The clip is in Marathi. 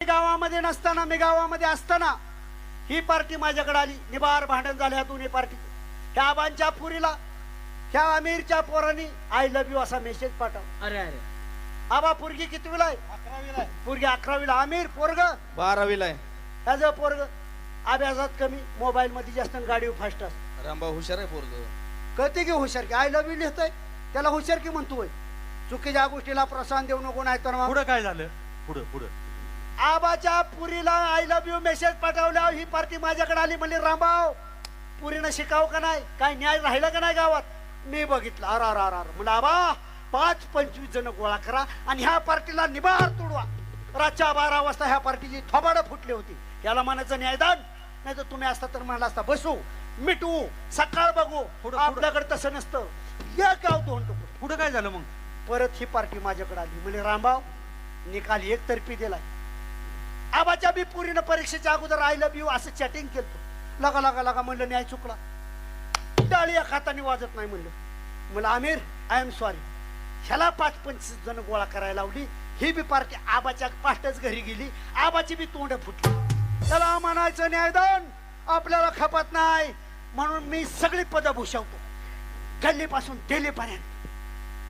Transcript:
गावामध्ये नसताना, मी गावामध्ये असताना ही पार्टी माझ्याकडे आली. निबार भांडण झाले ह्या दोन्ही पार्टी. ह्या आबांच्या पुरीला ह्या आमिरच्या पोरांनी आय लव्ह यू असा मेसेज पाठव. अरे अरे आबा पोरगी कितवीला आहे? 11वीला आहे. पोरगी 11वीला. आमिर पोरग 12वीला आहे. ह्याचं पोरग अभ्यासात कमी, मोबाईल मध्ये जास्त, गाडीवर फास्ट असत. रामबा हुशार आहे पोरग. कळते की हुशार की आय लव्ह यू लिहितोय त्याला हुशार की म्हणतोय. चुकीच्या गोष्टीला प्रोत्साहन देऊ नको, नाही तर पुढे काय झालं? पुढे पुढे आबाच्या पुरीला आय लव्ह यू मेसेज पाठवल्यावर ही पार्टी माझ्याकडे आली. म्हणली रामभाऊ पुरीनं शिकाव का नाही, काय न्याय राहिला का नाही गावात? मी बघितलं. अर अर अर म्हणलं आबा 5-25 जण गोळा करा आणि ह्या पार्टीला निबार तोडवा. रातच्या 12 वाजता ह्या पार्टीची थोबाडं फुटली होती. याला म्हणायचं न्यायदान, नाही तर तुम्ही असता तर म्हणला असता बसू मिटवू सकाळ बघू. आपल्याकडे तसं नसतं. या गाव दोन टुकड. पुढे काय झालं मग? परत ही पार्टी माझ्याकडे आली. म्हणजे रामभाऊ निकाल एकतर्फी दिलाय. आबाच्या बी पुरीनं परीक्षेच्या अगोदर आय लव्ह यू असं चॅटिंग केलं. लगा लगा लगा म्हणलं न्याय चुकला. टाळी या खाताने वाजत नाही म्हणलं. म्हणलं आमिर आय एम सॉरी. ह्याला 5-25 जण गोळा करायला लावली. ही बी पार्टी आबाच्या पाठच घरी गेली. आबाची बी तोंड फुटली. त्याला म्हणायचं न्यायदान आपल्याला खपत नाही म्हणून मी सगळी पदं भूषवतो, गल्लीपासून दिल्लीपर्यंत.